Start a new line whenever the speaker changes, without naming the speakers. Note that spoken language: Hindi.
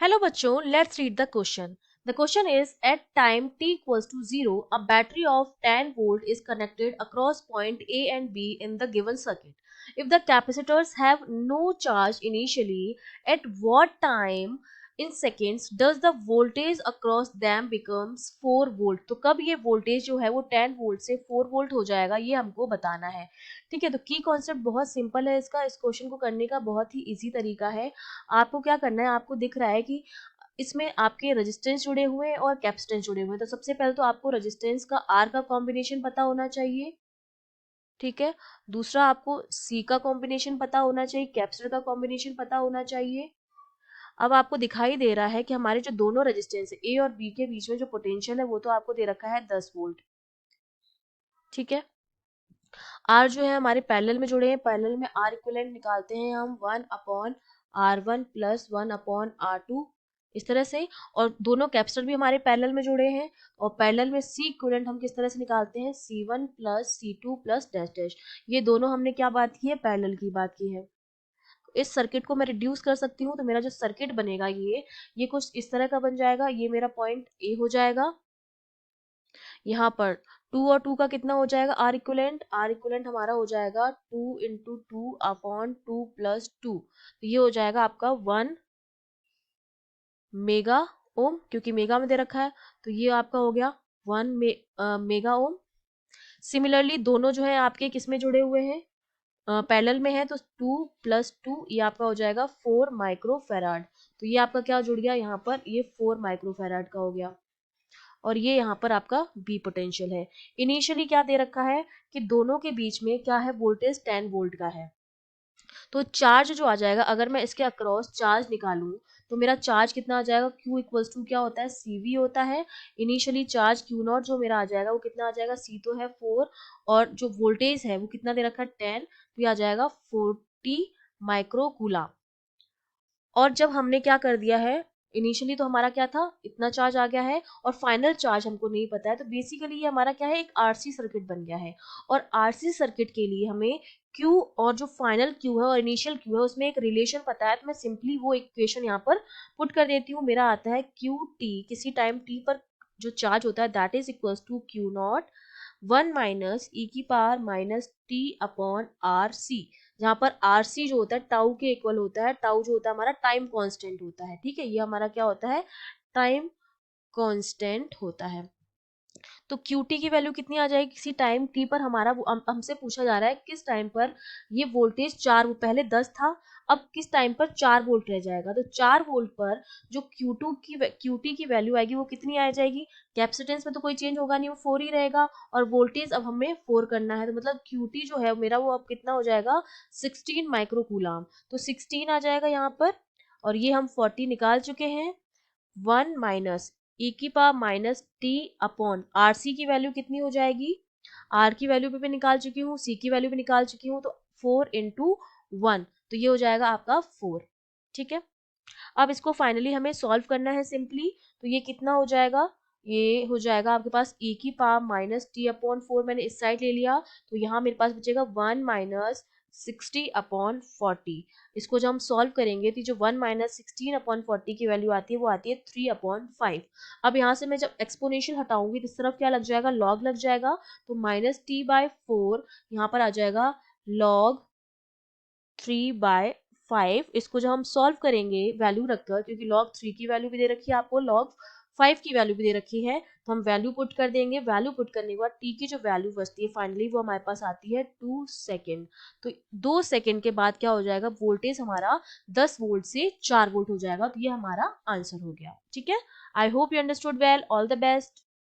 Hello बच्चों, let's read the question. The question is at time t equals to 0, a battery of 10 volt is connected across point A and B in the given circuit. If the capacitors have no charge initially, at what time in seconds does the voltage across them becomes 4 volt? तो कब ये voltage जो है वो 10 volt से 4 volt हो जाएगा, ये हमको बताना है. ठीक है, तो की कॉन्सेप्ट बहुत सिंपल है इसका. इस क्वेश्चन को करने का बहुत ही इजी तरीका है. आपको क्या करना है, आपको दिख रहा है कि इसमें आपके रेजिस्टेंस जुड़े हुए हैं और कैपेसिटेंस जुड़े हुए हैं. तो सबसे पहले तो आपको रेजिस्टेंस का आर का कॉम्बिनेशन पता होना चाहिए. ठीक है, दूसरा आपको सी का कॉम्बिनेशन पता होना चाहिए, कैपेसिटर का कॉम्बिनेशन पता होना चाहिए. अब आपको दिखाई दे रहा है कि हमारे जो दोनों रेजिस्टेंस है ए और बी के बीच में जो पोटेंशियल है वो तो आपको दे रखा है 10 वोल्ट. ठीक है, आर जो है हमारे पैरेलल में जुड़े हैं. पैरेलल में आर इक्विवेलेंट निकालते हैं हम 1/R1 प्लस 1/R2 इस तरह से. और दोनों कैपेसिटर भी हमारे पैरेलल में जुड़े हैं. और पैरेलल में सी इक्विवेलेंट हम किस तरह से निकालते हैं, C1 plus C2 plus dash dash. ये दोनों हमने क्या बात की है, पैरेलल की बात की है. इस सर्किट को मैं रिड्यूस कर सकती हूँ, तो मेरा जो सर्किट बनेगा ये कुछ इस तरह का बन जाएगा. ये मेरा पॉइंट ए हो जाएगा. यहाँ पर 2 और 2 का कितना हो जाएगा, आर इक्विवेलेंट हमारा हो जाएगा 2 इंटू 2/2 प्लस 2. तो ये हो जाएगा आपका 1 मेगा ओम, क्योंकि मेगा में दे रखा है. तो ये आपका हो गया 1 मेगा ओम. सिमिलरली दोनों जो है आपके किस में जुड़े हुए हैं, पैरेलल में है. तो 2 प्लस 2 ये आपका हो जाएगा 4 माइक्रोफेराड. तो ये आपका क्या जुड़ गया, यहाँ पर ये 4 माइक्रोफेराड का हो गया. और ये यहाँ पर आपका बी पोटेंशियल है. इनिशियली क्या दे रखा है कि दोनों के बीच में क्या है, वोल्टेज 10 वोल्ट का है. तो चार्ज जो आ जाएगा, अगर मैं इसके अक्रॉस चार्ज निकालूं तो मेरा चार्ज कितना आ जाएगा, Q इक्वल्स टू क्या होता है, CV होता है. इनिशियली चार्ज Q0 जो मेरा आ जाएगा वो कितना आ जाएगा, C तो है 4 और जो वोल्टेज है वो कितना दे रखा है 10, तो ये आ जाएगा 40 माइक्रोकूलम. और जब हमने क्या कर दिया है, इनिशियली तो हमारा क्या था, इतना चार्ज आ गया है और फाइनल चार्ज हमको नहीं पता है. तो बेसिकली ये हमारा क्या है, एक आरसी सर्किट बन गया है. और आरसी सर्किट के लिए हमें Q और जो फाइनल Q है और इनिशियल Q है उसमें एक रिलेशन पता है. तो मैं सिंपली वो इक्वेशन यहाँ पर पुट कर देती हूँ. मेरा आता है QT, किसी टाइम t पर जो चार्ज होता है that is equals to Q0 1 minus e की power minus t upon r c. जहाँ पर आर सी जो होता है टाउ के इक्वल होता है. टाउ जो होता है हमारा टाइम कांस्टेंट होता है. ठीक है, ये हमारा क्या होता है, टाइम कांस्टेंट होता है. तो QT की वैल्यू कितनी आ जाएगी, किसी टाइम t पर हमारा हमसे पूछा जा रहा है किस टाइम पर ये वोल्टेज 4, पहले 10 था, अब किस टाइम पर 4 वोल्ट रह जाएगा. तो 4 वोल्ट पर जो QT की वैल्यू आएगी वो कितनी आ जाएगी, कैपेसिटेंस में तो कोई चेंज होगा नहीं, वो 4 ही रहेगा. और वोल्टेज अब हमें 4 करना है, तो मतलब QT जो है मेरा वो अब कितना हो जाएगा, 16 माइक्रोकूलम. तो 16 आ जाएगा यहाँ पर. और ये हम 40 निकाल चुके हैं. 1 माइनस ई की power minus t upon r c की वैल्यू कितनी हो जाएगी, आर की वैल्यू भी निकाल चुकी हूँ, सी की वैल्यू भी निकाल चुकी हूँ. तो 4 इंटू 1, तो ये हो जाएगा आपका 4. ठीक है, अब इसको फाइनली हमें सॉल्व करना है सिंपली. तो ये कितना हो जाएगा, ये हो जाएगा आपके पास e की पावर माइनस टी अपॉन 4, मैंने इस साइड ले लिया. तो यहाँ मेरे पास बचेगा 1 माइनस 60 अपॉन 40. इसको जब हम सॉल्व करेंगे तो जो 1 माइनस 16 अपॉन 40 की वैल्यू आती है वो आती है 3 अपॉन 5. अब यहाँ से मैं जब एक्सपोनेंशियल हटाऊंगी तो इस तरफ क्या लग जाएगा, लॉग लग जाएगा. तो माइनस टी बाय 4 यहाँ पर आ जाएगा लॉग 3/5. इसको जब हम सॉल्व करेंगे वैल्यू रखकर, क्योंकि लॉग 3 की वैल्यू भी दे रखी है आपको, लॉग 5 की वैल्यू भी दे रखी है, तो हम वैल्यू पुट कर देंगे. वैल्यू पुट करने के बाद टी की जो वैल्यू बचती है फाइनली वो हमारे पास आती है 2 सेकेंड. तो 2 सेकेंड के बाद क्या हो जाएगा, वोल्टेज हमारा 10 वोल्ट से 4 वोल्ट हो जाएगा. तो ये हमारा आंसर हो गया. ठीक है, I hope you understood well. All the best.